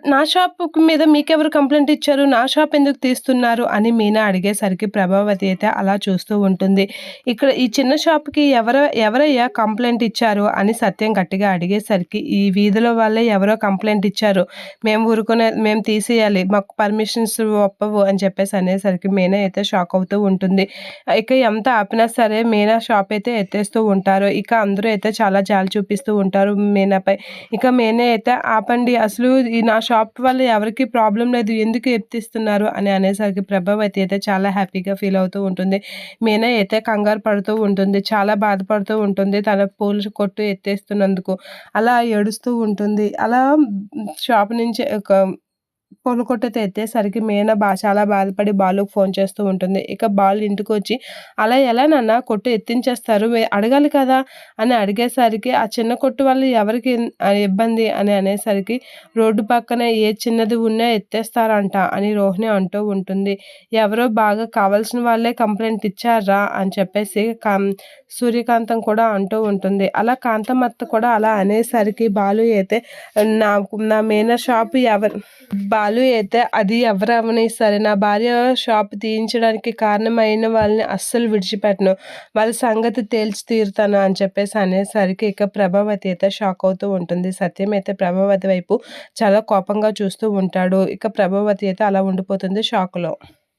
నా షాప్ మీద మీకెవరు కంప్లెయింట్ ఇచ్చారు? నా షాప్ ఎందుకు తీస్తున్నారు? అని మీనా అడిగేసరికి ప్రభావతి అయితే అలా చూస్తూ ఉంటుంది. ఇక్కడ ఈ చిన్న షాప్‌కి ఎవరయ్యా కంప్లెయింట్ ఇచ్చారు? అని సత్యం గట్టిగా అడిగేసరికి, ఈ వీధిలో వాళ్ళే ఎవరో కంప్లెయింట్ ఇచ్చారు. మేము తీసేయాలి. మాకు పర్మిషన్స్ ఒప్పవు అని చెప్పేసి అనేసరికి మీనా అయితే షాక్ అవుతూ ఉంటుంది. ఇక ఎంత ఆపినా సరే మీనా షాప్ అయితే ఎత్తేస్తూ ఉంటారు. ఇక అందరూ అయితే చాలా జాలి చూపిస్తూ ఉంటారు మీనాపై. ఇక మీనా అయితే ఆపండి, అసలు నా షాప్ వల్ల ఎవరికీ ప్రాబ్లమ్ లేదు. ఎందుకు ఎత్తిస్తున్నారు అని అనేసరికి ప్రభావతి అయితే చాలా హ్యాపీగా ఫీల్ అవుతూ ఉంటుంది. మీనా అయితే కంగారు పడుతూ ఉంటుంది. చాలా బాధపడుతూ ఉంటుంది. తన పూల కొట్టు ఎత్తేస్తున్నందుకు. అలా ఏడుస్తూ ఉంటుంది. అలా షాప్ నుంచి పూల కొట్టయితే ఎత్తేసరికి మీనా చాలా బాధపడి బాలుకి ఫోన్ చేస్తూ ఉంటుంది. ఇక బాలు ఇంటికొచ్చి, "అలా ఎలా నాన్న కొట్టు ఎత్తించేస్తారు? అడగాలి కదా!" అని అడిగేసరికి, "ఆ చిన్న కొట్టు వల్ల ఎవరికి ఇబ్బంది?" అని అనేసరికి, "రోడ్డు పక్కన ఏ చిన్నది ఉన్నా ఎత్తేస్తారంట" అని రోహిణి అంటూ ఉంటుంది. "ఎవరో బాగా కావాల్సిన వాళ్ళే కంప్లెయింట్ ఇచ్చార్రా" అని చెప్పేసి సూర్యకాంతం కూడా అంటూ ఉంటుంది. అలా కాంతమత్త కూడా అలా అనేసరికి బాలు అయితే, నా మీనా షాపు బాలు అయితే, "అది ఎవరవని సరే, నా భార్య షాప్ తీయించడానికి కారణమైన వాళ్ళని అస్సలు విడిచిపెట్టను. వాళ్ళ సంగతి తేల్చి తీరుతాను" అని చెప్పేసి అనేసరికి ఇక ప్రభావతి అయితే షాక్ అవుతూ ఉంటుంది. సత్యం అయితే ప్రభావతి వైపు చాలా కోపంగా చూస్తూ ఉంటాడు. ఇక ప్రభావతి అయితే అలా ఉండిపోతుంది షాక్‌లో.